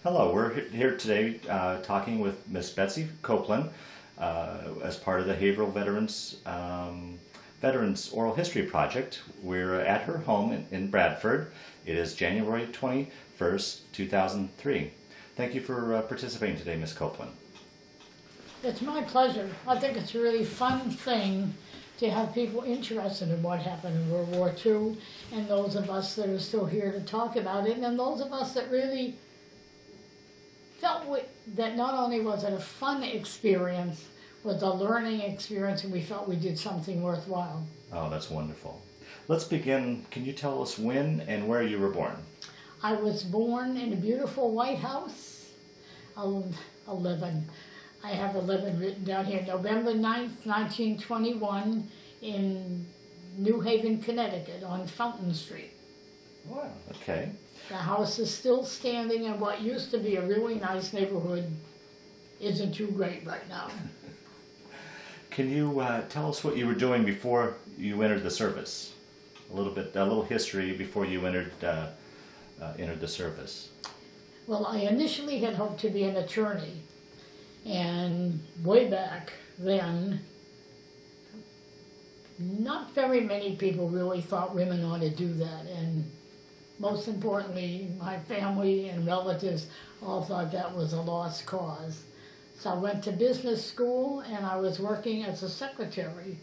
Hello, we're here today talking with Miss Betsy Copeland as part of the Haverhill Veterans Oral History Project. We're at her home in Bradford. It is January 21st, 2003. Thank you for participating today, Miss Copeland. It's my pleasure. I think it's a really fun thing to have people interested in what happened in World War II, and those of us that are still here to talk about it, and those of us that really felt that not only was it a fun experience, was a learning experience, and we felt we did something worthwhile. Oh, that's wonderful. Let's begin. Can you tell us when and where you were born? I was born in a beautiful White House, 11. I have 11 written down here. November 9th, 1921, in New Haven, Connecticut, on Fountain Street. Wow, okay. The house is still standing, and what used to be a really nice neighborhood isn't too great right now. Can you tell us what you were doing before you entered the service? A little history before you entered the service. Well, I initially had hoped to be an attorney, and way back then, not very many people really thought women ought to do that, and most importantly, my family and relatives all thought that was a lost cause. So I went to business school, and I was working as a secretary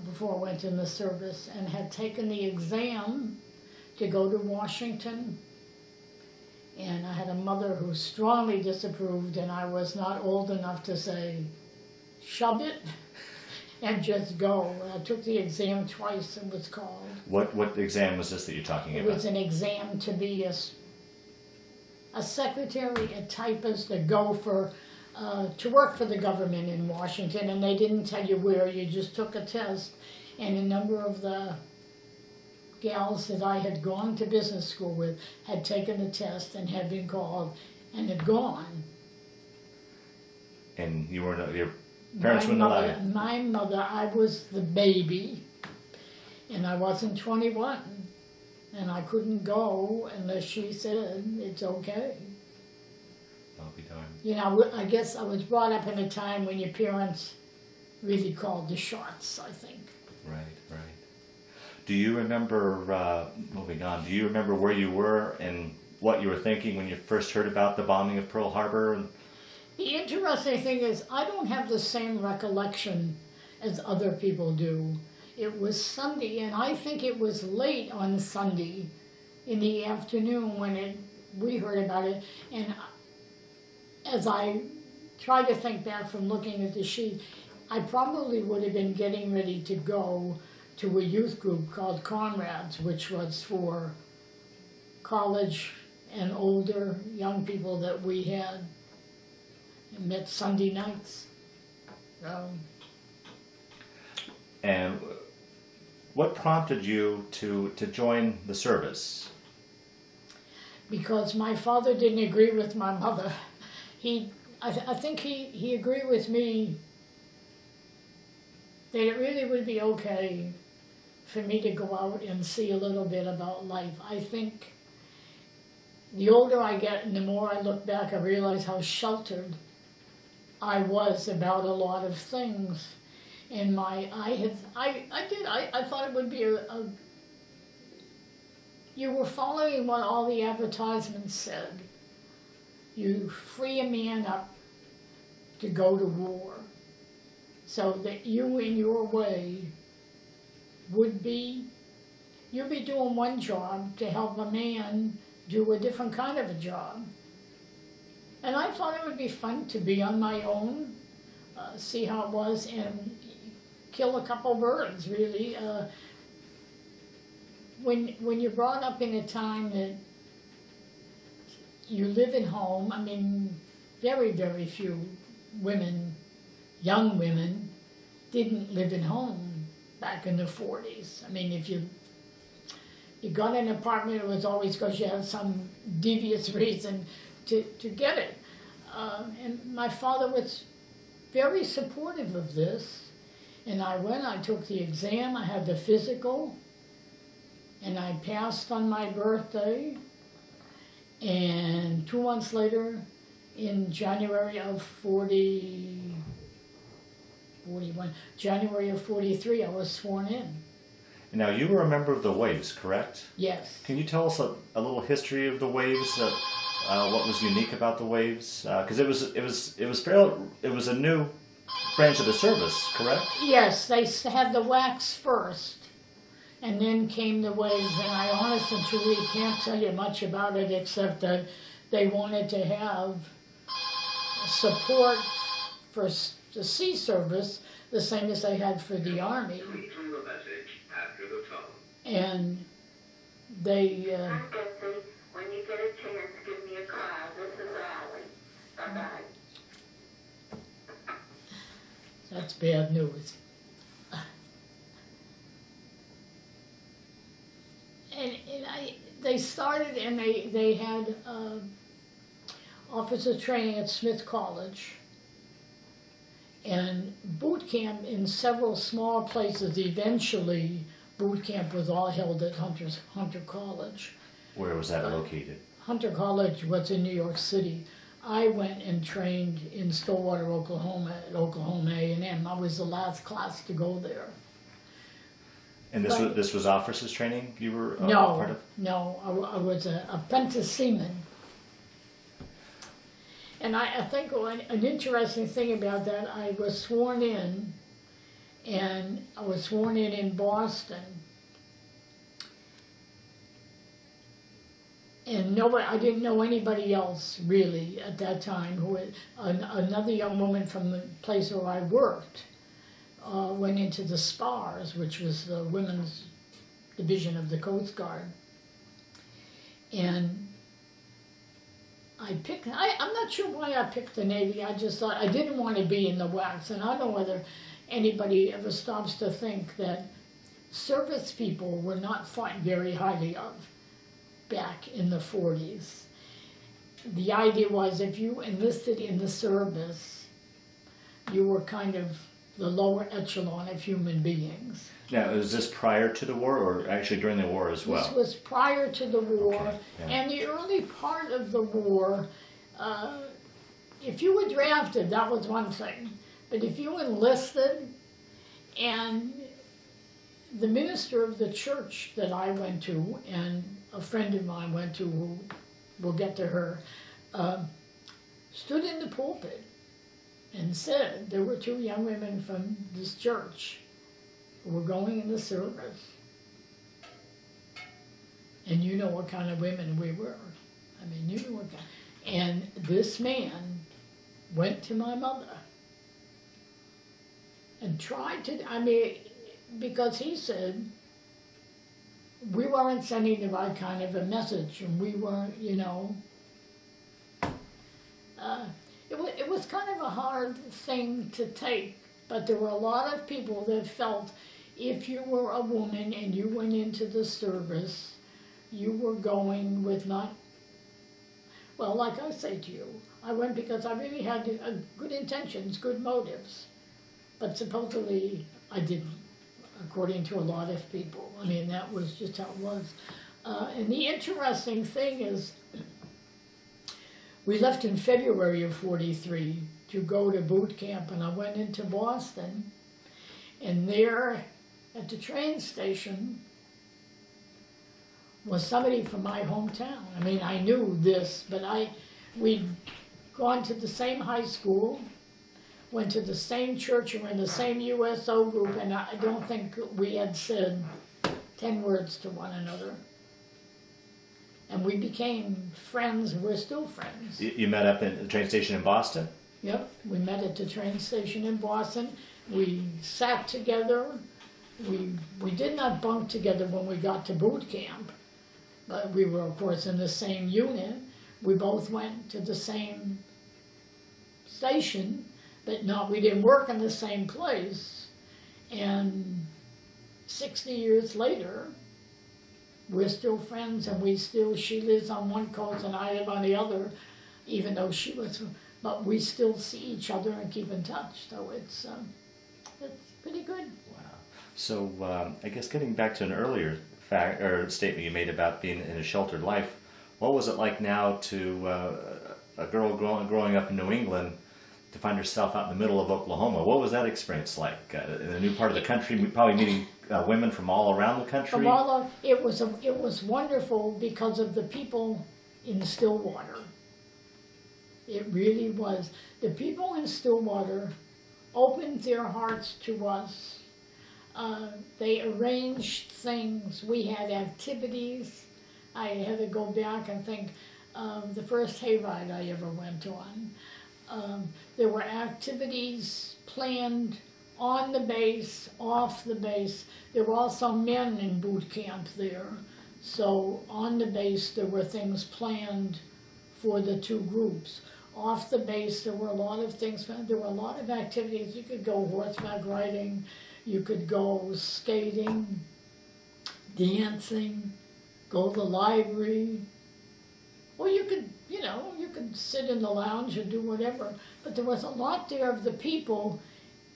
before I went in the service, and had taken the exam to go to Washington. And I had a mother who strongly disapproved, and I was not old enough to say, shove it, and just go. I took the exam twice, it was called. What exam was this that you're talking about? It was an exam to be a secretary, a typist, to go for, to work for the government in Washington, and they didn't tell you where, you just took a test, and a number of the gals that I had gone to business school with had taken the test and had been called and had gone. And you weren't, your parents wouldn't allow you? My mother, I was the baby, and I wasn't 21, and I couldn't go unless she said, it's okay. I'll be darned. You know, I guess I was brought up in a time when your parents really called the shots, I think. Right, right. Do you remember, moving on, do you remember where you were and what you were thinking when you first heard about the bombing of Pearl Harbor? The interesting thing is, I don't have the same recollection as other people do. It was Sunday, and I think it was late on Sunday in the afternoon when we heard about it. And as I try to think back from looking at the sheet, I probably would have been getting ready to go to a youth group called Comrades, which was for college and older young people that we had met Sunday nights. And what prompted you to join the service? Because my father didn't agree with my mother. I think he agreed with me that it really would be okay for me to go out and see a little bit about life. I think the older I get and the more I look back, I realize how sheltered I was about a lot of things. And I thought it would be you were following what all the advertisements said. You free a man up to go to war so that you in your way you'd be doing one job to help a man do a different kind of a job. And I thought it would be fun to be on my own, see how it was, and kill a couple birds, really. When you're brought up in a time that you live at home, I mean, very, very few women, young women, didn't live at home back in the 40s. I mean, if you got an apartment, it was always because you had some devious reason to get it. And my father was very supportive of this. And I took the exam, I had the physical, and I passed on my birthday. And 2 months later, in January of 41, January of 43, I was sworn in. Now, you were a member of the Waves, correct? Yes. Can you tell us a little history of the Waves? What was unique about the Waves? Because it was a new branch of the service, correct? Yes, they had the wax first, and then came the Waves. And I honestly and truly can't tell you much about it except that they wanted to have support for the sea service the same as they had for the Army. And they... Hi, Betsy. When you get a chance, give me a call. This is Allie. Bye-bye. That's bad news. They started and they had officer training at Smith College and boot camp in several small places. Eventually, boot camp was all held at Hunter College. Where was that located? Hunter College was in New York City. I went and trained in Stillwater, Oklahoma, at Oklahoma A&M. I was the last class to go there. And this was officers training you were No, part of? no, I was an apprentice seaman. And I think an interesting thing about that, I was sworn in, and I was sworn in Boston. And nobody, I didn't know anybody else really at that time. Another young woman from the place where I worked went into the SPARS, which was the women's division of the Coast Guard. And I'm not sure why I picked the Navy. I just thought I didn't want to be in the wax. And I don't know whether anybody ever stops to think that service people were not thought very highly of back in the 40s. The idea was if you enlisted in the service, you were kind of the lower echelon of human beings. Now, was this prior to the war or actually during the war as well? This was prior to the war, Okay, yeah. and the early part of the war, if you were drafted, that was one thing. But if you enlisted, and the minister of the church that I went to, and a friend of mine went to, who we'll get to her, stood in the pulpit and said there were 2 young women from this church who were going in the service. And you know what kind of women we were. I mean, you know what kind. And this man went to my mother and tried to, because he said we weren't sending the right kind of a message, and we weren't, it was kind of a hard thing to take, but there were a lot of people that felt if you were a woman and you went into the service, you were going with not, well, like I say to you, I went because I really had good intentions, good motives, but supposedly I didn't, according to a lot of people. I mean, that was just how it was. And the interesting thing is, we left in February of 43 to go to boot camp, and I went into Boston, and there at the train station was somebody from my hometown. I mean, I knew this, but we'd gone to the same high school, went to the same church, and were in the same USO group, and I don't think we had said 10 words to one another. And we became friends, and we're still friends. You met up at the train station in Boston? Yep, we met at the train station in Boston. We sat together. We did not bunk together when we got to boot camp, but we were, of course, in the same unit. We both went to the same station, but we didn't work in the same place. And 60 years later, we're still friends, and she lives on one coast and I live on the other, even though but we still see each other and keep in touch. So it's pretty good. Wow. So I guess getting back to an earlier fact or statement you made about being in a sheltered life, What was it like now to a girl growing up in New England to find herself out in the middle of Oklahoma? What was that experience like? In a new part of the country, probably meeting women from all around the country? It was wonderful because of the people in Stillwater. It really was. The people in Stillwater opened their hearts to us. They arranged things. We had activities. I had to go back and think the first hayride I ever went on. There were activities planned on the base, off the base. There were also men in boot camp there. So on the base there were things planned for the two groups. Off the base there were a lot of things, there were a lot of activities. You could go horseback riding, you could go skating, dancing, go to the library. Or you could, you could sit in the lounge and do whatever. But there was a lot there of the people,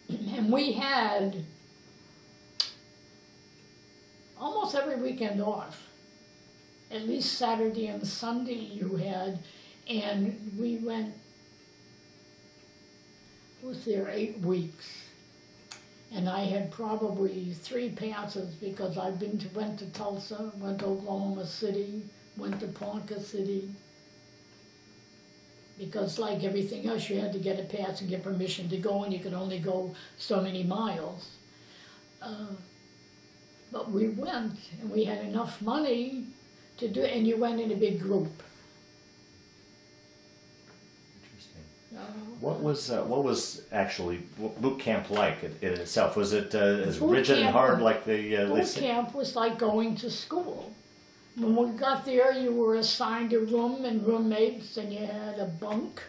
and we had almost every weekend off. At least Saturday and Sunday you had, and we went, was there 8 weeks. And I had probably 3 passes because went to Tulsa, went to Oklahoma City, went to Ponca City. Because like everything else, you had to get a pass and get permission to go, and you could only go so many miles. But we went, and we had enough money to do it, and you went in a big group. What was actually boot camp like in itself? Was it as rigid and hard like boot camp was like going to school. When we got there, you were assigned a room and roommates, and you had a bunk,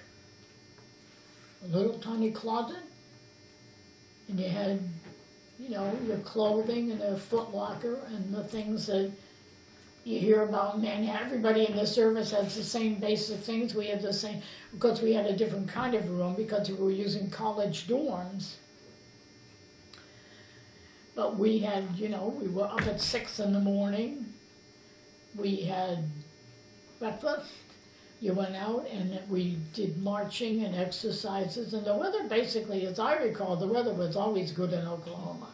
a little tiny closet, and you had, your clothing and a foot locker and the things that you hear about men. Everybody in the service has the same basic things. We had the same, because we had a different kind of room because we were using college dorms. But we had, we were up at 6 in the morning. We had breakfast. You went out and we did marching and exercises. And the weather basically, as I recall, the weather was always good in Oklahoma.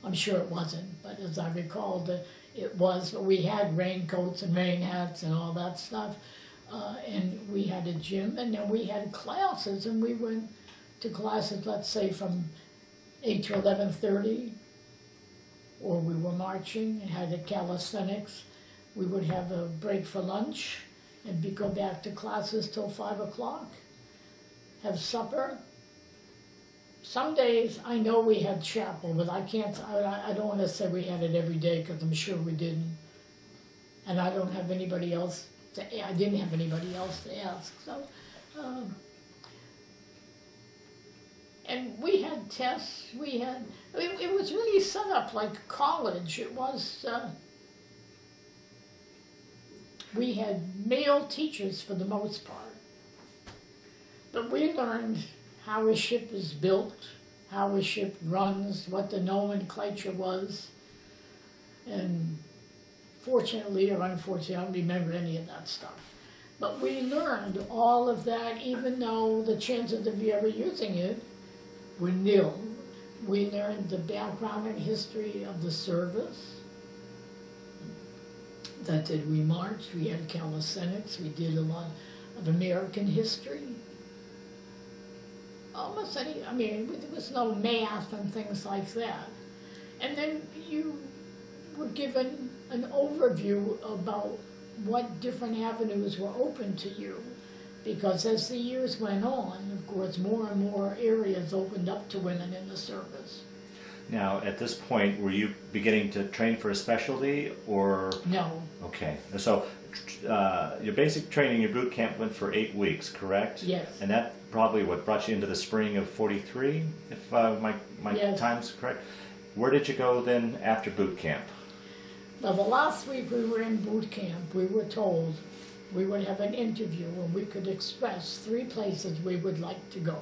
I'm sure it wasn't, but as I recall, it was. We had raincoats and rain hats and all that stuff. And we had a gym, and then we had classes, and we went to classes, let's say, from 8 to 11:30, or we were marching and had a calisthenics. We would have a break for lunch and go back to classes till 5 o'clock, have supper. Some days I know we had chapel, but I don't want to say we had it every day because I'm sure we didn't. And I don't have anybody else I didn't have anybody else to ask. So, and we had tests, it was really set up like college. It was, we had male teachers for the most part. But we learned how a ship is built, how a ship runs, what the nomenclature was. And fortunately or unfortunately, I don't remember any of that stuff. But we learned all of that, even though the chances of you ever using it were nil. We learned the background and history of the service. That did we marched, we had calisthenics, we did a lot of American history. Almost there was no math and things like that. And then you were given an overview about what different avenues were open to you. Because as the years went on, of course, more and more areas opened up to women in the service. Now, at this point, were you beginning to train for a specialty, or? No. Okay, so your basic training, your boot camp went for 8 weeks, correct? Yes. And that probably what brought you into the spring of '43, if my yes. time's correct. Where did you go then after boot camp? Now, the last week we were in boot camp, we were told we would have an interview and we could express 3 places we would like to go.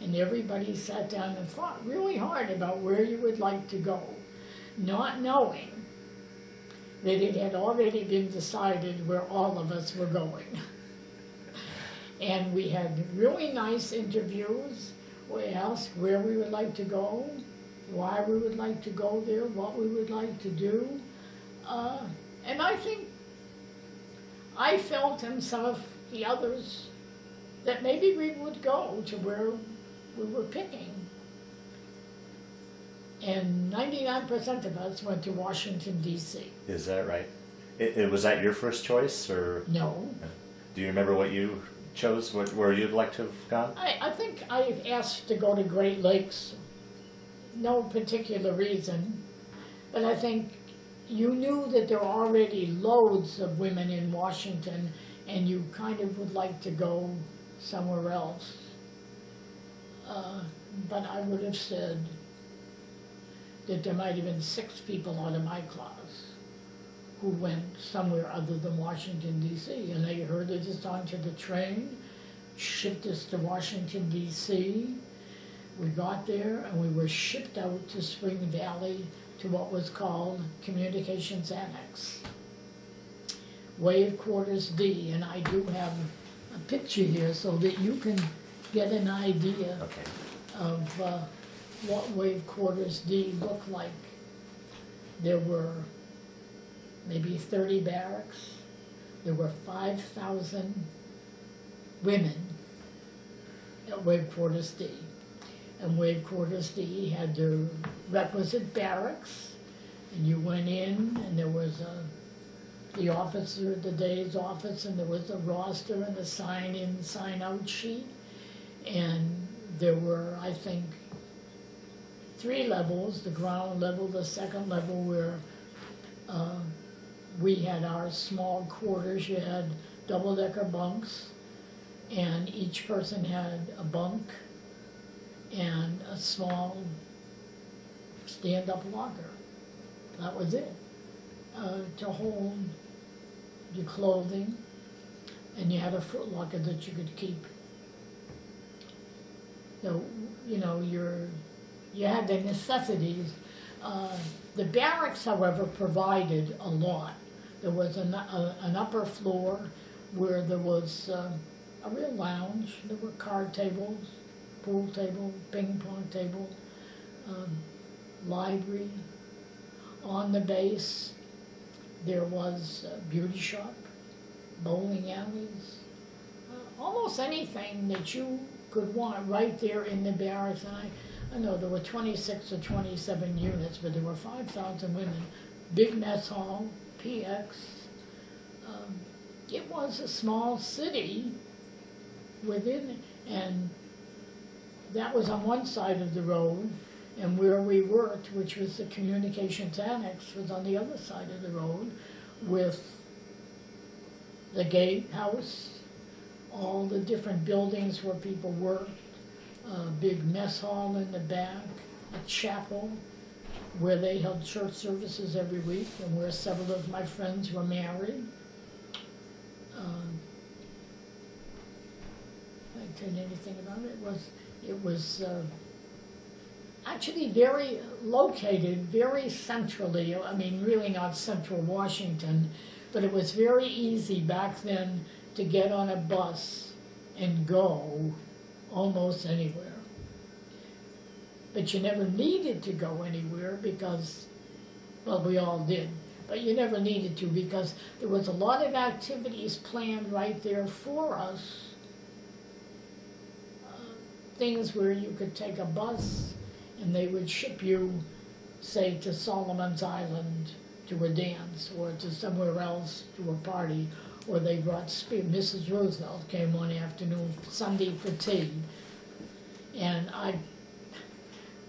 And everybody sat down and thought really hard about where you would like to go, not knowing that it had already been decided where all of us were going. And we had really nice interviews. We asked where we would like to go, why we would like to go there, what we would like to do. And I think I felt, and some of the others, that maybe we would go to where we were picking. And 99% of us went to Washington, D.C. Is that right? Was that your first choice, or No. do you remember what you chose, where you'd like to have gone? I think I asked to go to Great Lakes, no particular reason, but I think you knew that there were already loads of women in Washington, and you kind of would like to go somewhere else. But I would have said that there might have been 6 people out of my class who went somewhere other than Washington, D.C. And they herded us onto the train, shipped us to Washington, D.C. We got there and we were shipped out to Spring Valley to what was called Communications Annex, Wave Quarters D. And I do have a picture here so that you can get an idea of what Wave Quarters D looked like. There were maybe 30 barracks. There were 5,000 women at Wave Quarters D. And Wave Quarters D had the requisite barracks, and you went in, and there was the officer, the day's office, and there was a roster and a sign-in, sign-out sheet. And there were, I think, 3 levels: the ground level, the second level where we had our small quarters. You had double-decker bunks, and each person had a bunk and a small stand-up locker. That was it. To hold your clothing, and you had a foot locker that you could keep. So, you know, you had the necessities. The barracks, however, provided a lot. There was an upper floor where there was a real lounge. There were card tables, pool table, ping pong table, library. On the base, there was a beauty shop, bowling alleys, almost anything that you could want right there in the barracks. And I know there were 26 or 27 units, but there were 5,000 women. Big mess hall, PX. It was a small city within it, and that was on one side of the road, and where we worked, which was the Communications Annex, was on the other side of the road, with the gatehouse, all the different buildings where people worked, a big mess hall in the back, a chapel where they held church services every week, and where several of my friends were married. I can't tell you anything about it. It was actually very located, very centrally. I mean, really not central Washington, but it was very easy back then to get on a bus and go almost anywhere. But you never needed to go anywhere because, well, we all did, but you never needed to because there was a lot of activities planned right there for us. Things where you could take a bus and they would ship you, say, to Solomon's Island to a dance, or to somewhere else to a party, or they brought Mrs. Roosevelt came one afternoon, Sunday for tea. And I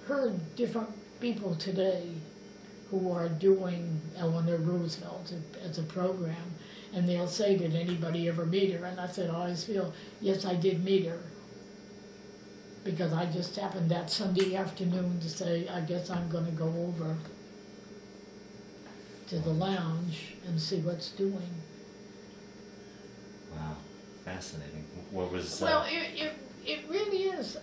heard different people today who are doing Eleanor Roosevelt as a program, and they'll say, did anybody ever meet her? And I said, I always feel, yes, I did meet her. Because I just happened that Sunday afternoon to say, I guess I'm going to go over to the lounge and see what's doing. Wow, fascinating. What was... Well, it really is.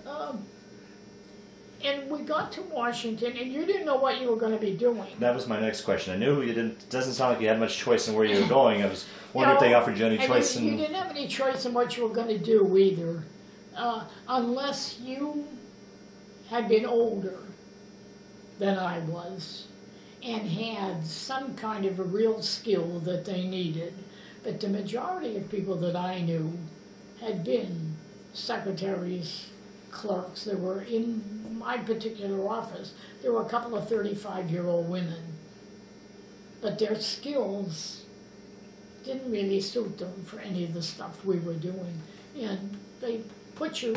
And we got to Washington, and you didn't know what you were going to be doing. That was my next question. I knew you didn't. Doesn't sound like you had much choice in where you were going. I was wondering if they offered you any and choice. You in... didn't have any choice in what you were going to do either, unless you had been older than I was and had some kind of a real skill that they needed. But the majority of people that I knew had been secretaries, clerks. There were, in my particular office, there were a couple of 35-year-old women, but their skills didn't really suit them for any of the stuff we were doing. And they put you,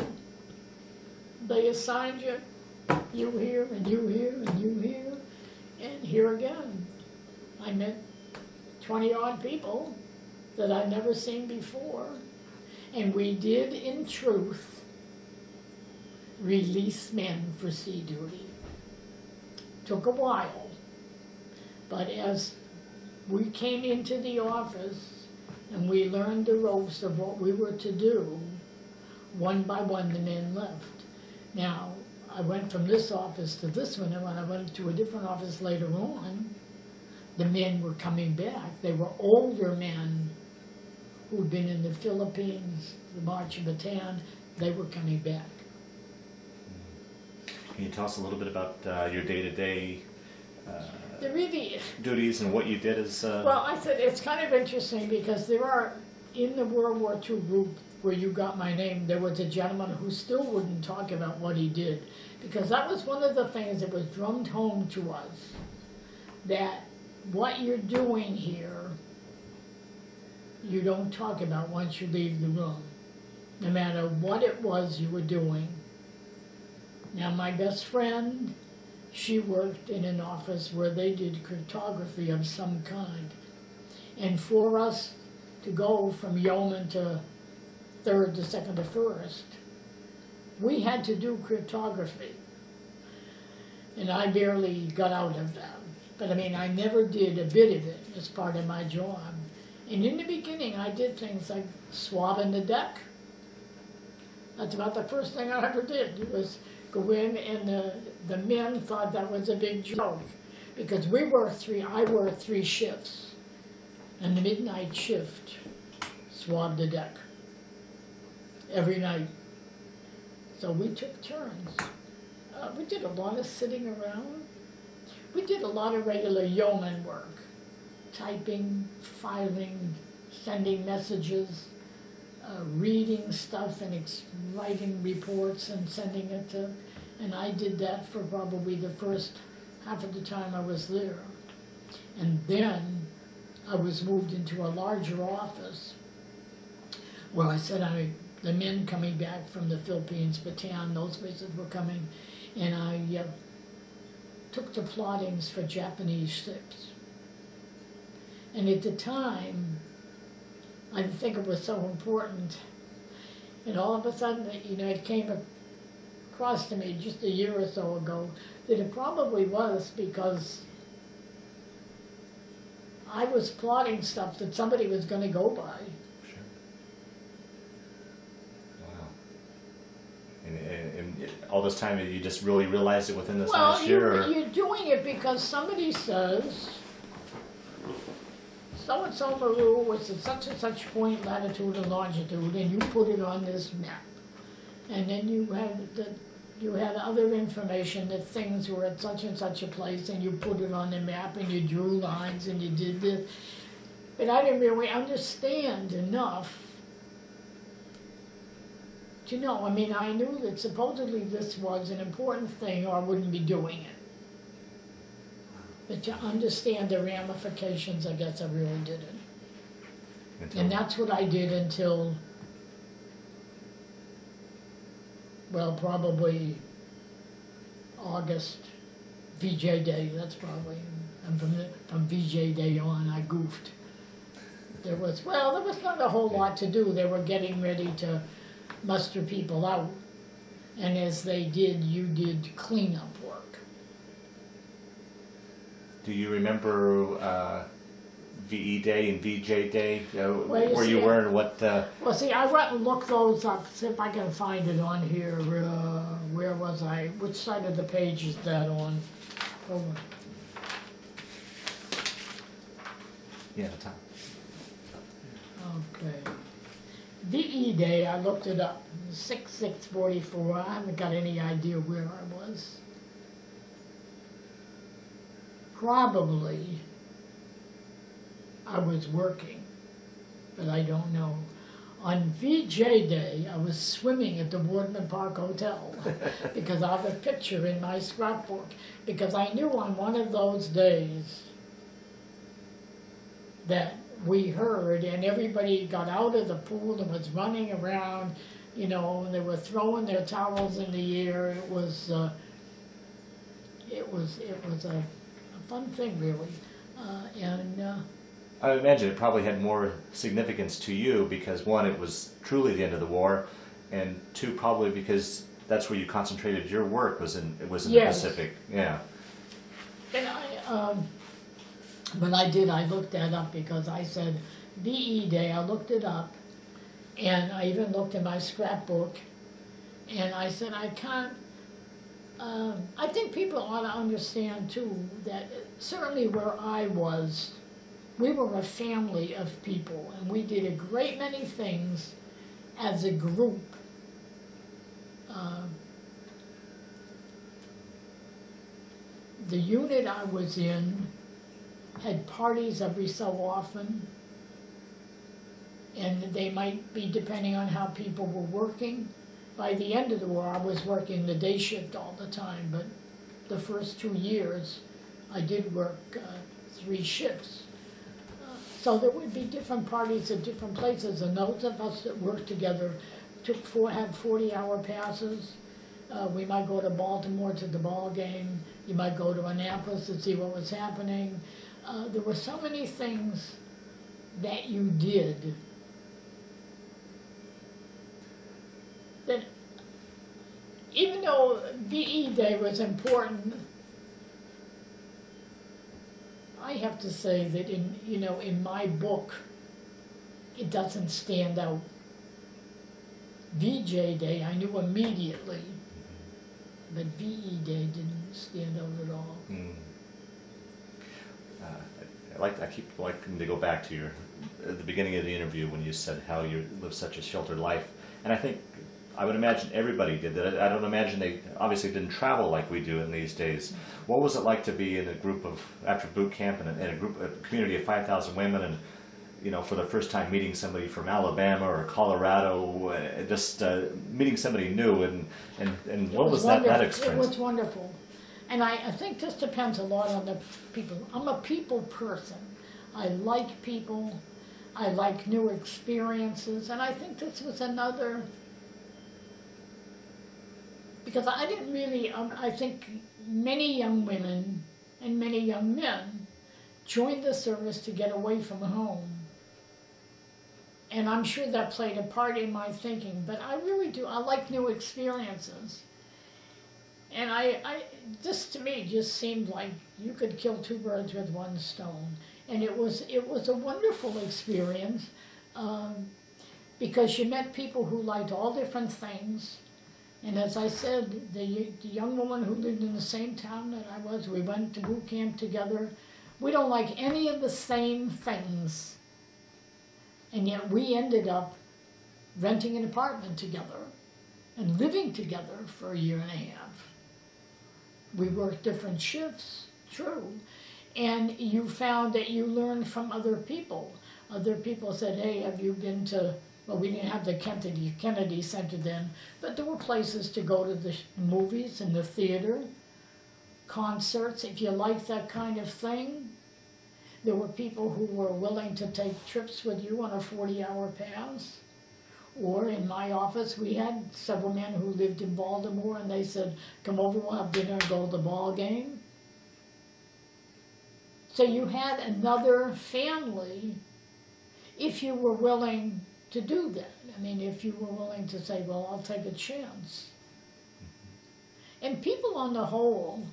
they assigned you, you here and you here and you here, and here again. I met 20-odd people that I'd never seen before, and we did, in truth, release men for sea duty. Took a while, but as we came into the office and we learned the ropes of what we were to do, one by one the men left. Now, I went from this office to this one, and when I went to a different office later on, the men were coming back. They were older men who'd been in the Philippines, the March of Bataan. They were coming back. Can you tell us a little bit about your day-to-day Really, duties and what you did as... well, I said it's kind of interesting because there are, in the World War II group where you got my name, there was a gentleman who still wouldn't talk about what he did, because that was one of the things that was drummed home to us, that what you're doing here, you don't talk about once you leave the room, no matter what it was you were doing. Now, my best friend, she worked in an office where they did cryptography of some kind. And for us to go from yeoman to third to second to first, we had to do cryptography. And I barely got out of that. But I mean, I never did a bit of it as part of my job. And in the beginning, I did things like swabbing the deck. That's about the first thing I ever did. It was go in, and the men thought that was a big joke, because I worked 3 shifts, and the midnight shift swabbed the deck every night. So we took turns. We did a lot of sitting around. We did a lot of regular yeoman work, typing, filing, sending messages, reading stuff and writing reports and sending it to, and I did that for probably the first half of the time I was there. And then I was moved into a larger office where I said the men coming back from the Philippines, Bataan, those places were coming, and I took the plottings for Japanese ships. And at the time, I didn't think it was so important. And all of a sudden, it came across to me just a year or so ago that it probably was because I was plotting stuff that somebody was going to go by. Sure. Wow. And all this time, you just really realized it within this last year? Well, you're doing it because somebody says, so-and-so Maru was at such and such point, latitude and longitude, and you put it on this map. And then you had other information that things were at such and such a place, and you put it on the map, and you drew lines, and you did this. But I didn't really understand enough to know. I mean, I knew that supposedly this was an important thing, or I wouldn't be doing it. But to understand the ramifications, I guess I really didn't. And that's what I did until, well, probably August, VJ Day, that's probably, and from VJ Day on, I goofed. There was not a whole lot to do. They were getting ready to muster people out. And as they did, you did cleanup work. Do you remember VE Day and VJ Day, where you were and what... Well, see, I went and looked those up, see if I can find it on here. where was I? Which side of the page is that on? Hold on. Yeah, Tom. Okay. VE Day, I looked it up, 6/6/44. I haven't got any idea where I was. Probably I was working, but I don't know. On VJ Day, I was swimming at the Wardman Park Hotel because I have a picture in my scrapbook, because I knew on one of those days that we heard, and everybody got out of the pool and was running around, you know, and they were throwing their towels in the air. It was a fun thing, really, I would imagine it probably had more significance to you because, one, it was truly the end of the war, and two, probably because that's where you concentrated your work, was in the Yes. Pacific. Yeah. And when I did, I looked that up because I said VE Day. I looked it up, and I even looked in my scrapbook, and I said I can't. I think people ought to understand too that certainly where I was, we were a family of people, and we did a great many things as a group. The unit I was in had parties every so often, and they might be depending on how people were working. By the end of the war, I was working the day shift all the time, but the first 2 years, I did work 3 shifts. So there would be different parties at different places, and those of us that worked together had 40-hour passes. We might go to Baltimore to the ball game. You might go to Annapolis to see what was happening. There were so many things that you did that even though VE Day was important, I have to say that in my book, it doesn't stand out. VJ Day, I knew immediately, but VE Day didn't stand out at all. Mm. I keep liking to go back to at the beginning of the interview when you said how you lived such a sheltered life, and I would imagine everybody did that. I don't imagine they obviously didn't travel like we do in these days. What was it like to be in a group after boot camp, and a community of 5,000 women, and for the first time meeting somebody from Alabama or Colorado, just meeting somebody new, and what was that experience? It was wonderful. And I think this depends a lot on the people. I'm a people person. I like people. I like new experiences. And I think this was another, because I didn't really, I think many young women and many young men joined the service to get away from home. And I'm sure that played a part in my thinking, but I really do. I like new experiences. And this to me just seemed like you could kill 2 birds with 1 stone. And it was a wonderful experience because you met people who liked all different things. And as I said, the young woman who lived in the same town that I was, we went to boot camp together. We don't like any of the same things. And yet we ended up renting an apartment together and living together for 1.5 years. We worked different shifts, true. And you found that you learned from other people. Other people said, hey, have you been to, well, we didn't have the Kennedy Center then, but there were places to go to the movies and the theater, concerts, if you like that kind of thing. There were people who were willing to take trips with you on a 40-hour pass. Or in my office, we had several men who lived in Baltimore, and they said, come over, we'll have dinner and go to the ball game. So you had another family if you were willing to do that. I mean, if you were willing to say, well, I'll take a chance. And people on the whole,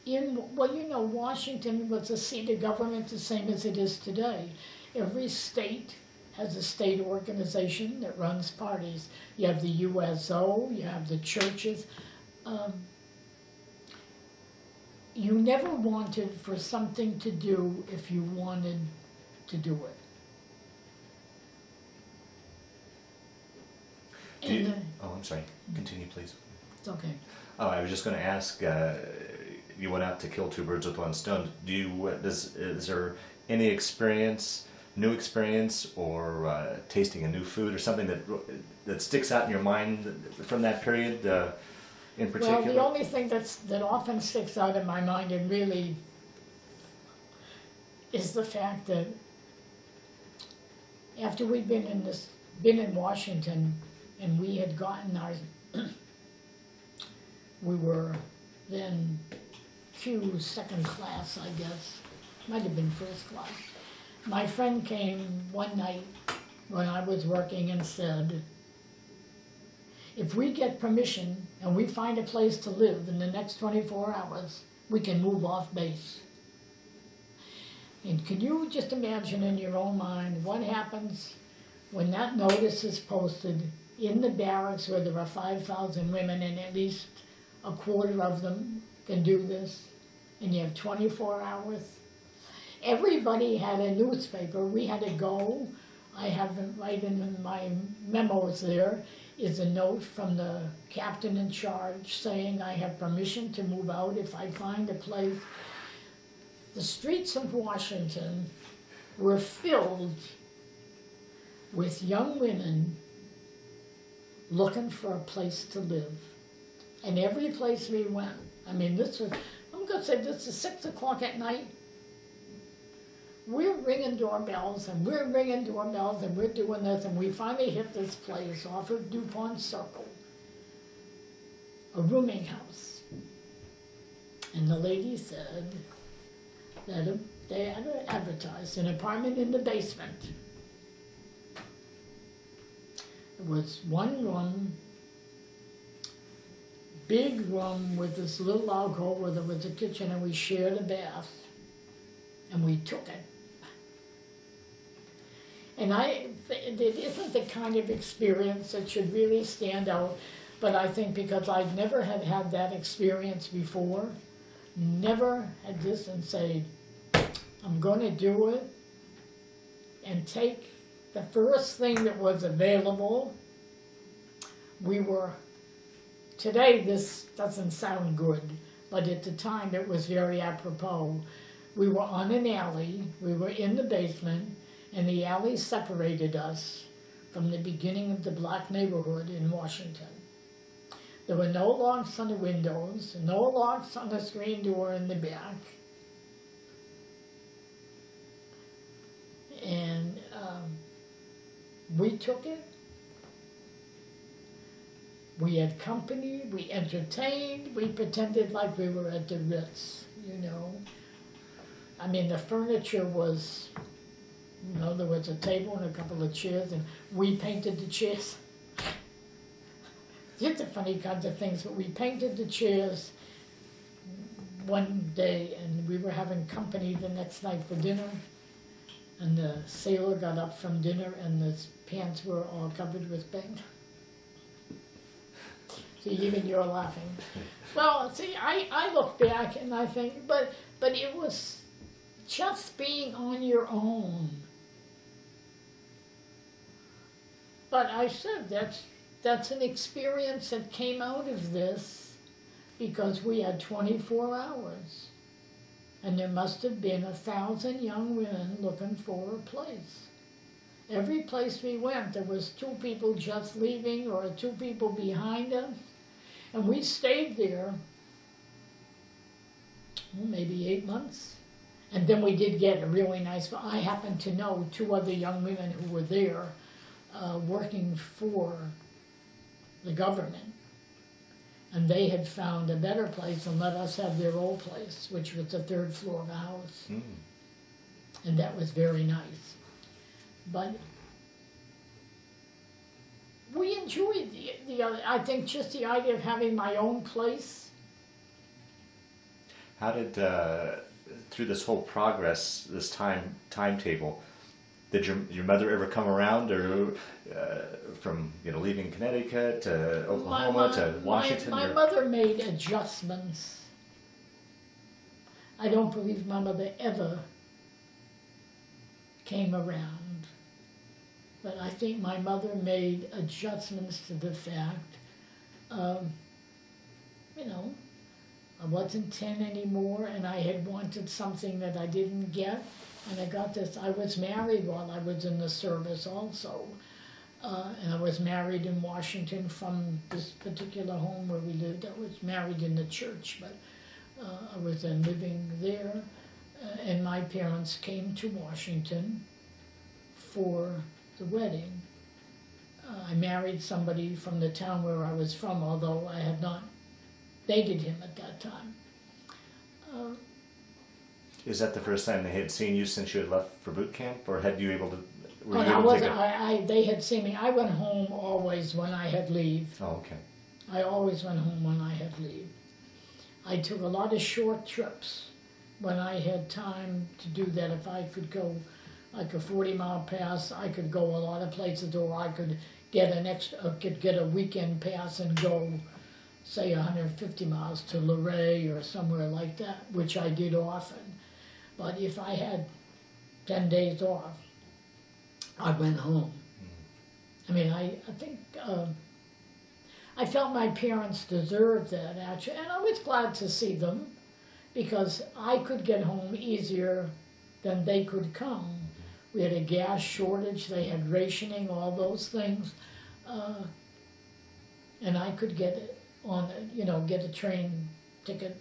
Washington was a seat of government the same as it is today. Every state has a state organization that runs parties. You have the USO, you have the churches. You never wanted for something to do if you wanted to do it. I'm sorry. Continue, please. It's okay. Oh, I was just going to ask. You went out to kill two birds with one stone. Is there any experience, new experience, or tasting a new food, or something that sticks out in your mind from that period in particular? Well, the only thing that often sticks out in my mind, and really, is the fact that after we'd been in Washington, and we had gotten our, we were then Q second class, I guess, might have been first class. My friend came one night when I was working and said, if we get permission and we find a place to live in the next 24 hours, we can move off base. And can you just imagine in your own mind what happens when that notice is posted in the barracks where there are 5,000 women and at least a quarter of them can do this, and you have 24 hours? Everybody had a newspaper. We had to go. I have them right in my memos there is a note from the captain in charge saying I have permission to move out if I find a place. The streets of Washington were filled with young women looking for a place to live. And every place we went, I mean, I'm going to say this is 6 o'clock at night. We're ringing doorbells, and we're ringing doorbells, and we're doing this, and we finally hit this place off of DuPont Circle, a rooming house. And the lady said that they had advertised an apartment in the basement. It was one room, big room with this little alcove where there was a kitchen, and we shared a bath, and we took it. And it isn't the kind of experience that should really stand out, but I think because I'd never had that experience before, never had this and say, I'm going to do it, and take the first thing that was available. Today this doesn't sound good, but at the time it was very apropos. We were on an alley, we were in the basement, and the alley separated us from the beginning of the black neighborhood in Washington. There were no locks on the windows, no locks on the screen door in the back. And we took it. We had company, we entertained, we pretended like we were at the Ritz, you know. I mean, the furniture was, you know, there was a table and a couple of chairs, and we painted the chairs. Just the funny kinds of things, but we painted the chairs one day, and we were having company the next night for dinner, and the sailor got up from dinner, and his pants were all covered with paint. See, even you're laughing. Well, see, I look back and I think, but it was just being on your own. But I said that's an experience that came out of this because we had 24 hours. And there must have been 1,000 young women looking for a place. Every place we went, there was 2 people just leaving or 2 people behind us. And we stayed there, maybe 8 months. And then we did get a really nice, I happened to know 2 other young women who were there working for the government. And they had found a better place and let us have their old place, which was the 3rd floor of the house. Mm. And that was very nice. But we enjoyed I think just the idea of having my own place. How did, through this whole progress, this timetable, Did your mother ever come around, or from leaving Connecticut to Oklahoma to Washington? My mother made adjustments. I don't believe my mother ever came around, but I think my mother made adjustments to the fact, I wasn't 10 anymore, and I had wanted something that I didn't get, and I got this. I was married while I was in the service also, and I was married in Washington from this particular home where we lived. I was married in the church, but I was then living there, and my parents came to Washington for the wedding. I married somebody from the town where I was from, although I had not dated him at that time. Is that the first time they had seen you since you had left for boot camp, or had you able to? They had seen me. I went home always when I had leave. Oh, okay. I always went home when I had leave. I took a lot of short trips when I had time to do that. If I could go like a 40-mile pass, I could go a lot of places, or I could get a weekend pass and go, say, 150 miles to Luray or somewhere like that, which I did often. But if I had 10 days off, I went home. I mean, I think I felt my parents deserved that, actually, and I was glad to see them, because I could get home easier than they could come. We had a gas shortage, they had rationing, all those things, and I could get get a train ticket,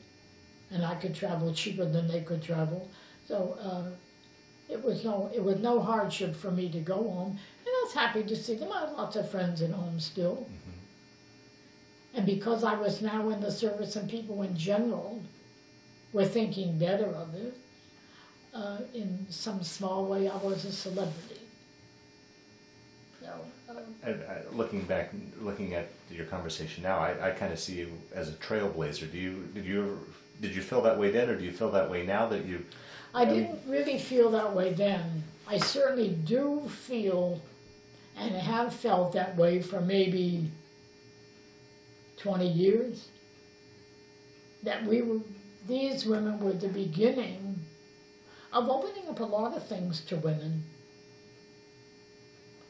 and I could travel cheaper than they could travel. So it was no hardship for me to go home, and I was happy to see them. I had lots of friends at home still. Mm-hmm. And because I was now in the service and people in general were thinking better of it, in some small way I was a celebrity. So, looking at your conversation now, I kind of see you as a trailblazer. Did you feel that way then, or do you feel that way now that you? I didn't really feel that way then. I certainly do feel and have felt that way for maybe 20 years. That these women were the beginning of opening up a lot of things to women.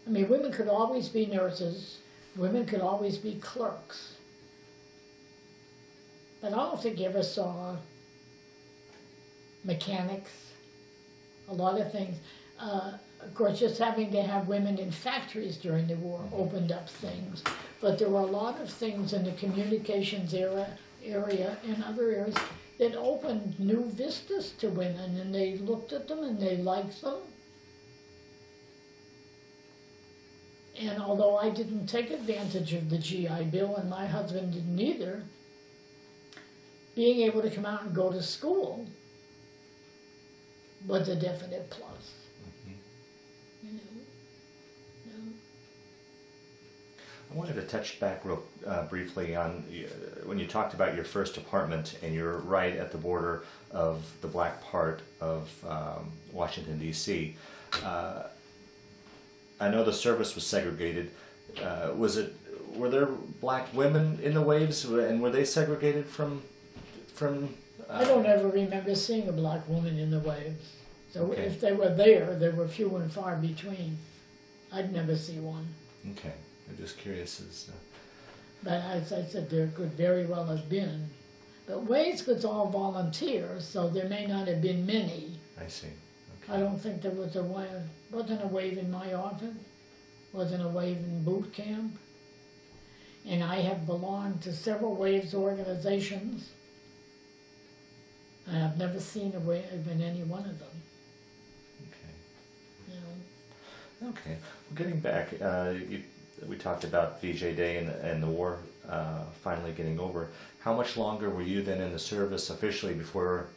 I mean, women could always be nurses, women could always be clerks. But I don't think you ever saw mechanics, a lot of things. Of course, just having to have women in factories during the war opened up things. But there were a lot of things in the communications area and other areas that opened new vistas to women, and they looked at them and they liked them. And although I didn't take advantage of the GI Bill, and my husband didn't either, being able to come out and go to school was a definite plus. I wanted to touch back real briefly on when you talked about your first apartment, and you're right at the border of the black part of Washington, D.C. I know the service was segregated. Were there black women in the waves, and were they segregated from? I don't ever remember seeing a black woman in the waves. So okay. If they were there, they were few and far between. I'd never see one. Okay, I'm just curious as. But as I said, there could very well have been. But waves was all volunteers, so there may not have been many. I see. Okay. I don't think there was wasn't a wave in my office, wasn't a wave in boot camp. And I have belonged to several waves organizations. And I've never seen a wave in any one of them. Okay. You know. Okay. Well, getting back, we talked about VJ Day and the war finally getting over. How much longer were you then in the service officially before?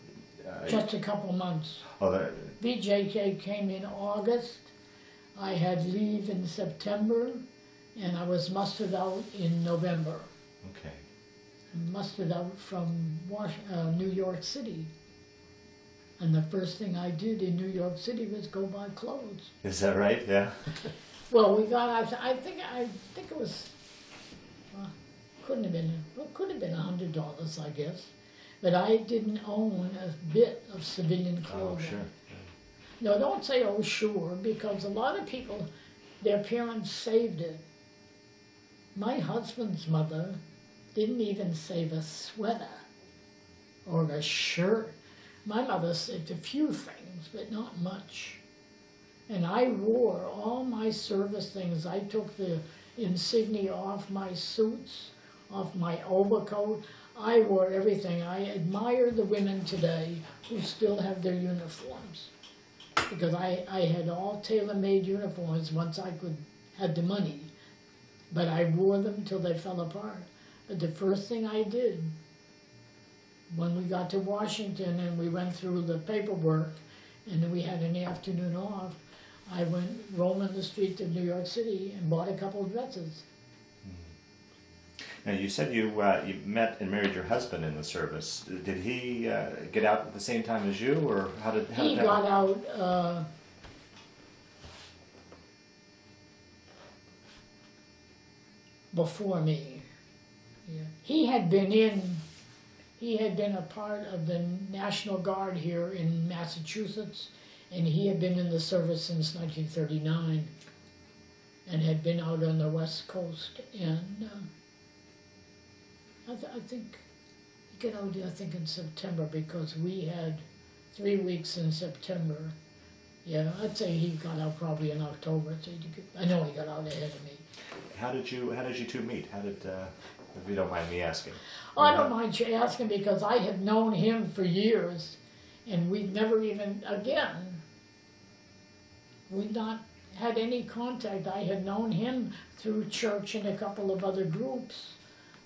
Just a couple months. Oh, VJK came in August. I had leave in September, and I was mustered out in November. Okay. Mustered out from New York City. And the first thing I did in New York City was go buy clothes. Is that right? Yeah. Well, we got, I think it was, could have been $100, I guess. But I didn't own a bit of civilian Oh, clothing. sure. No, don't say, oh, sure, because a lot of people, their parents saved it. My husband's mother didn't even save a sweater or a shirt. My mother saved a few things, but not much. And I wore all my service things. I took the insignia off my suits, off my overcoat. I wore everything. I admire the women today who still have their uniforms. Because I had all tailor-made uniforms once I had the money. But I wore them till they fell apart. But the first thing I did, when we got to Washington and we went through the paperwork and we had an afternoon off, I went roaming the streets of New York City and bought a couple of dresses. Now, you said you met and married your husband in the service. Did he get out at the same time as you, or how did He that got work? out before me. Yeah. He had been a part of the National Guard here in Massachusetts, and he had been in the service since 1939 and had been out on the West Coast. And I think he got out, I think, in September, because we had 3 weeks in September. Yeah, I'd say he got out probably in October. So I know he got out ahead of me. How did you two meet? How did, if you don't mind me asking? Oh, I don't mind you asking, because I had known him for years, and we'd never even, we'd not had any contact. I had known him through church and a couple of other groups,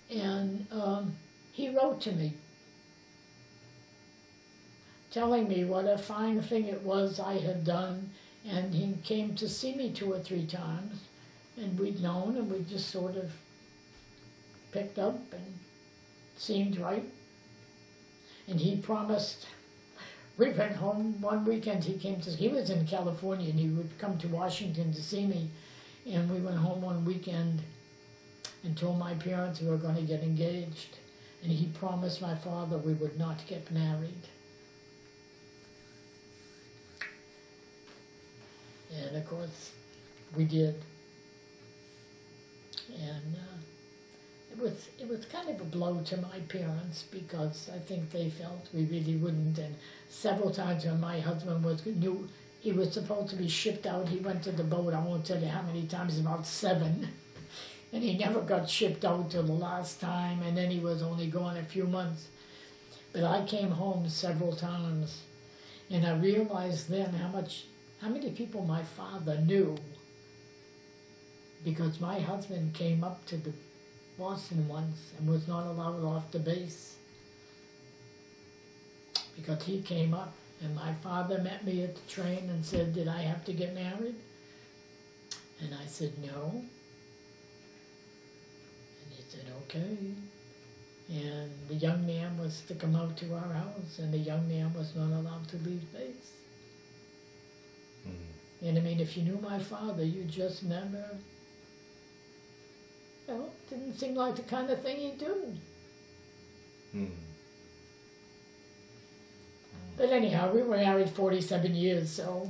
and he wrote to me, telling me what a fine thing it was I had done, and he came to see me 2 or 3 times, and we'd known, and we just sort of picked up and seemed right. And he promised, we went home one weekend, he was in California, and he would come to Washington to see me, and we went home one weekend and told my parents we were going to get engaged, and he promised my father we would not get married. And of course, we did. And it was kind of a blow to my parents, because I think they felt we really wouldn't. And several times when my husband knew he was supposed to be shipped out, he went to the boat, I won't tell you how many times, about 7. And he never got shipped out till the last time, and then he was only gone a few months. But I came home several times, and I realized then how many people my father knew, because my husband came up to the Boston once and was not allowed off the base, because he came up, and my father met me at the train and said, did I have to get married? And I said, no. And he said, okay. And the young man was to come out to our house, and the young man was not allowed to leave base. And I mean, if you knew my father, you just never, didn't seem like the kind of thing he'd do. But anyhow, we were married 47 years, so.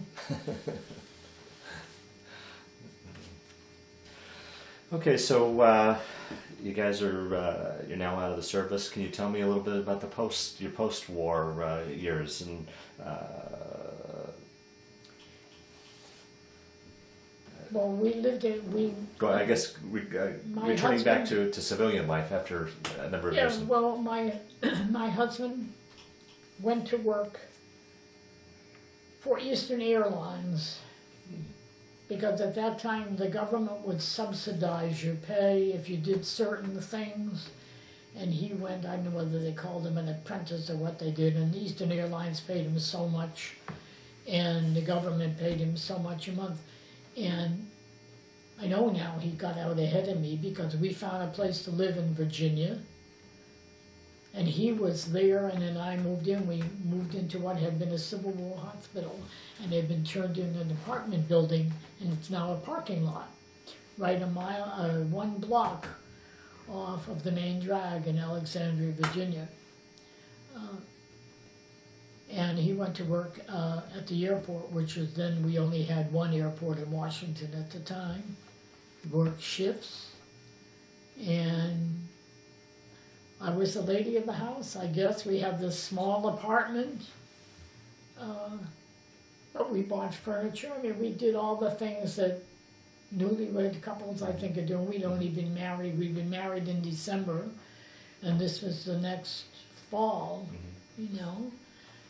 Okay, so you guys are you're now out of the service. Can you tell me a little bit about your post-war years and? Well, we lived in, I guess returning back to civilian life after a number of years. Yeah, well, my husband went to work for Eastern Airlines, because at that time the government would subsidize your pay if you did certain things. And he went, I don't know whether they called him an apprentice or what they did, and Eastern Airlines paid him so much, and the government paid him so much a month. And I know now he got out ahead of me, because we found a place to live in Virginia. And he was there, and then I moved in. We moved into what had been a Civil War hospital, and it had been turned into an apartment building, and it's now a parking lot, right a mile, 1 block off of the main drag in Alexandria, Virginia. And he went to work at the airport, which was then, we only had one airport in Washington at the time. He worked shifts, and I was the lady of the house, I guess. We have this small apartment, but we bought furniture. I mean, we did all the things that newlywed couples, I think, are doing. We'd only been married. We'd been married in December, and this was the next fall, you know.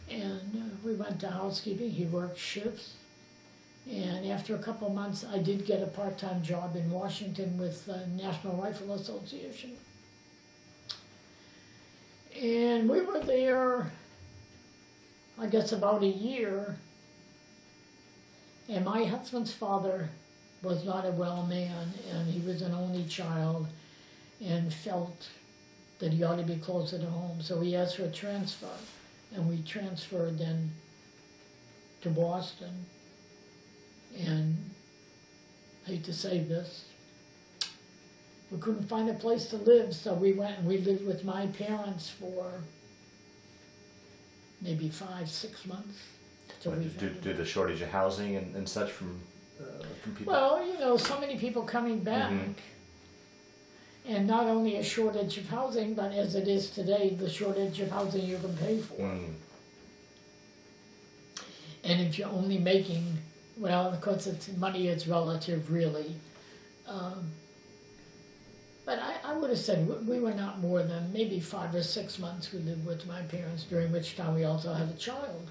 And we went to housekeeping. He worked shifts. And after a couple of months, I did get a part-time job in Washington with the National Rifle Association. And we were there, I guess, about a year. And my husband's father was not a well man, and he was an only child and felt that he ought to be closer to home. So he asked for a transfer, and we transferred then to Boston. And I hate to say this, we couldn't find a place to live, so we went and we lived with my parents for maybe 5-6 months. So due to the shortage of housing and such from people? Well, you know, so many people coming back, and not only a shortage of housing, but as it is today, the shortage of housing you can pay for. And if you're only making, well, of course, money is relative, really. But I would have said we were not more than maybe 5 or 6 months we lived with my parents, during which time we also had a child.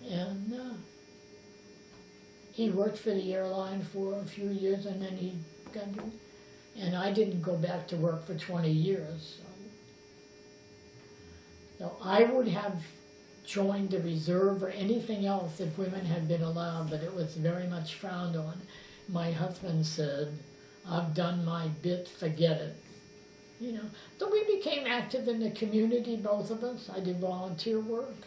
And he worked for the airline for a few years, and then he got, and I didn't go back to work for 20 years. So I would have joined the reserve or anything else if women had been allowed, but it was very much frowned on. My husband said, "I've done my bit, forget it." You know, so we became active in the community, both of us. I did volunteer work.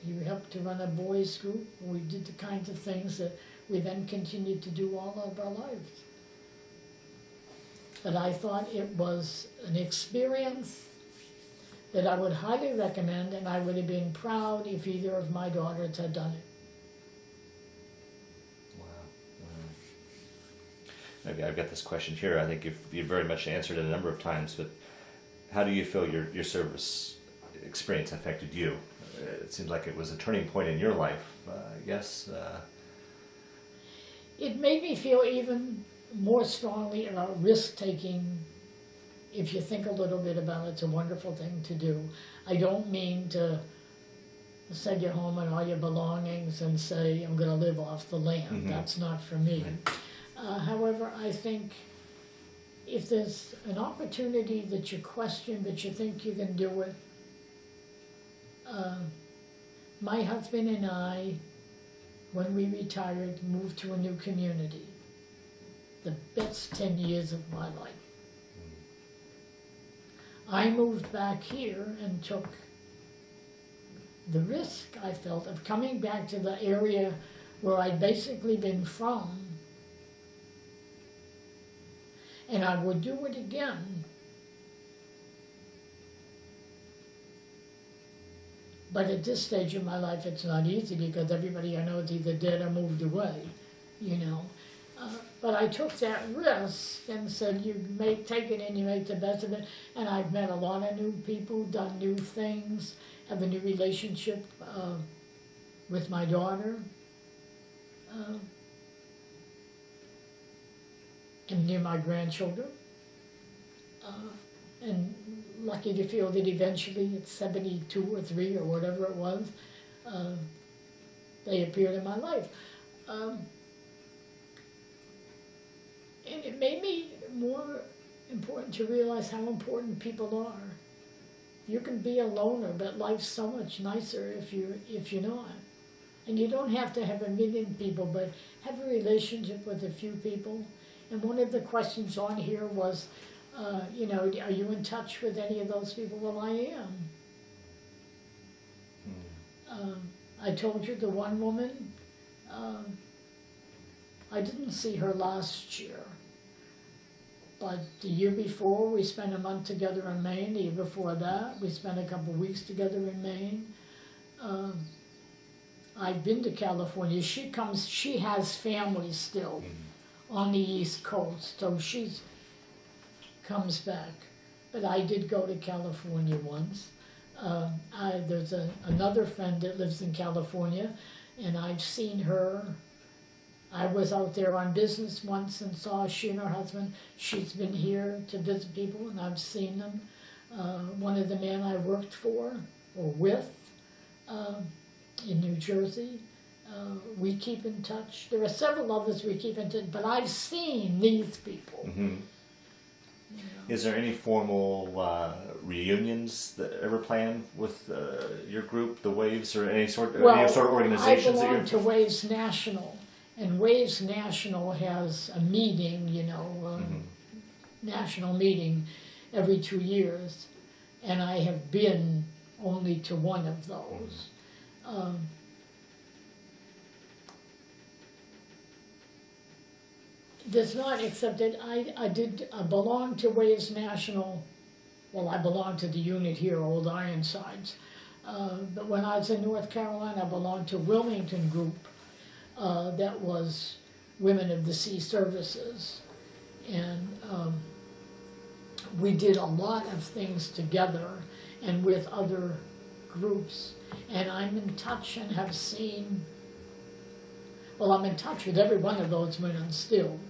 He helped to run a boys' group. We did the kinds of things that we then continued to do all of our lives. But I thought it was an experience that I would highly recommend, and I would have been proud if either of my daughters had done it. I've got this question here. I think you've very much answered it a number of times, but how do you feel your service experience affected you? It seems like it was a turning point in your life, I guess. It made me feel even more strongly about risk-taking. If you think a little bit about it, it's a wonderful thing to do. I don't mean to send you home and all your belongings and say, I'm going to live off the land. That's not for me. However, I think if there's an opportunity that you question, but you think you can do it, my husband and I, when we retired, moved to a new community. The best 10 years of my life. I moved back here and took the risk, I felt, of coming back to the area where I'd basically been from. And I would do it again. But at this stage in my life, it's not easy because everybody I know is either dead or moved away, you know. But I took that risk and said, you may take it and you make the best of it. And I've met a lot of new people, done new things, have a new relationship with my daughter. And near my grandchildren. And lucky to feel that eventually at 72 or 3 or whatever it was, they appeared in my life. And it made me more important to realize how important people are. You can be a loner, but life's so much nicer if you're not. And you don't have to have a million people, but have a relationship with a few people. And one of the questions on here was, You know, are you in touch with any of those people? Well, I am. I told you the one woman, I didn't see her last year. But the year before, we spent a month together in Maine. The year before that, we spent a couple of weeks together in Maine. I've been to California. She has family still on the East Coast, so she comes back. But I did go to California once. There's another friend that lives in California, and I've seen her. I was out there on business once and saw she and her husband. She's been here to visit people, and I've seen them. One of the men I worked for, or with, in New Jersey, we keep in touch. There are several others we keep in touch, but I've seen these people. Mm-hmm. You know. Is there any formal reunions that ever planned with your group, the Waves, or any sort of organizations? I belong to Waves National, and Waves National has a meeting, you know, national meeting every 2 years, and I have been only to one of those. There's not, except that I belong to Waves National. Well, I belong to the unit here, Old Ironsides. But when I was in North Carolina, I belonged to Wilmington Group. That was Women of the Sea Services. And we did a lot of things together and with other groups. And I'm in touch and have seen, well, I'm in touch with every one of those women still.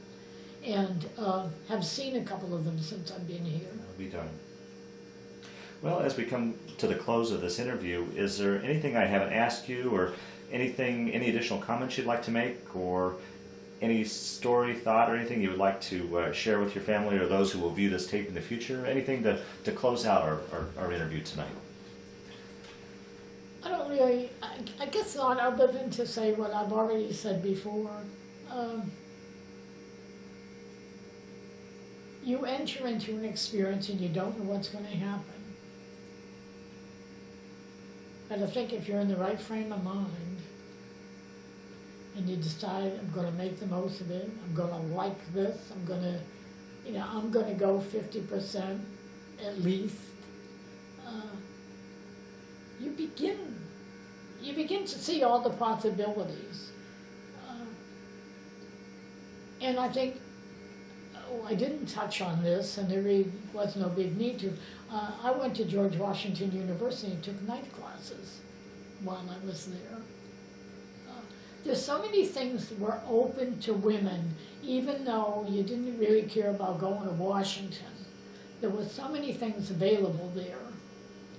And have seen a couple of them since I've been here. That'll be done. Well, as we come to the close of this interview, is there anything I haven't asked you, or anything, any additional comments you'd like to make, or any story, thought, or anything you would like to share with your family or those who will view this tape in the future? Anything to close out our interview tonight? I don't really, I guess not, other than to say what I've already said before. You enter into an experience and you don't know what's going to happen. But I think if you're in the right frame of mind and you decide, I'm going to make the most of it, I'm going to like this, I'm going to, you know, I'm going to go 50% at least, you begin to see all the possibilities. And I think, I didn't touch on this, and there really was no big need to. I went to George Washington University and took night classes while I was there. There's so many things that were open to women, even though you didn't really care about going to Washington. There were so many things available there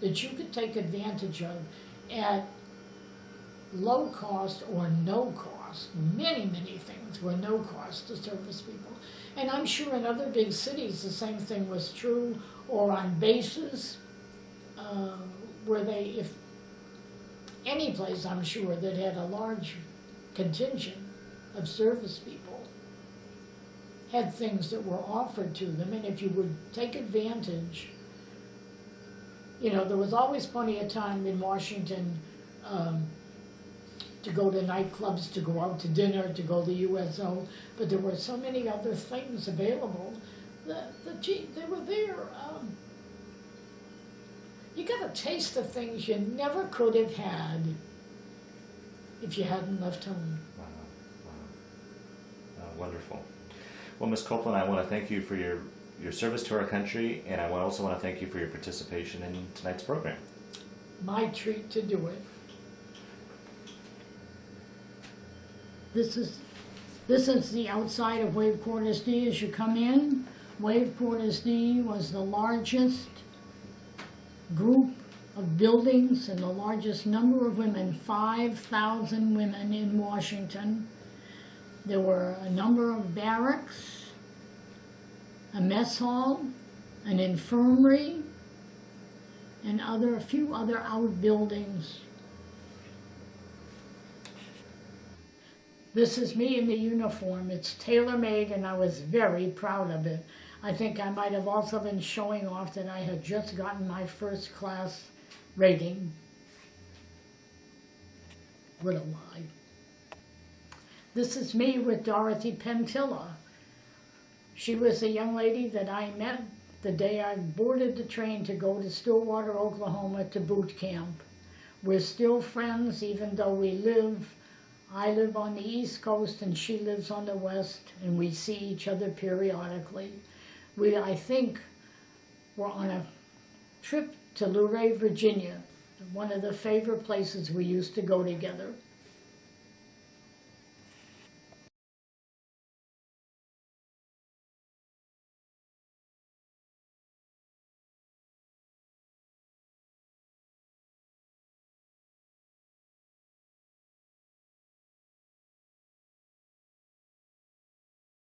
that you could take advantage of at low cost or no cost. Many, many things were no cost to service people. And I'm sure in other big cities the same thing was true, or on bases where they, if any place I'm sure that had a large contingent of service people had things that were offered to them, and if you would take advantage, you know, there was always plenty of time in Washington to go to nightclubs, to go out to dinner, to go to USO, but there were so many other things available that they were there. You got a taste of things you never could have had if you hadn't left home. Wow, wow. Wonderful. Well, Ms. Copeland, I want to thank you for your service to our country, and I also want to thank you for your participation in tonight's program. My treat to do it. This is the outside of Wave Quarters D as you come in. Wave Quarters D was the largest group of buildings and the largest number of women, 5,000 women in Washington. There were a number of barracks, a mess hall, an infirmary, and a few other outbuildings. This is me in the uniform. It's tailor-made, and I was very proud of it. I think I might have also been showing off that I had just gotten my first class rating. What a lie. This is me with Dorothy Pentilla. She was the young lady that I met the day I boarded the train to go to Stillwater, Oklahoma to boot camp. We're still friends even though I live on the East Coast and she lives on the West, and we see each other periodically. I think we're on a trip to Luray, Virginia, one of the favorite places we used to go together.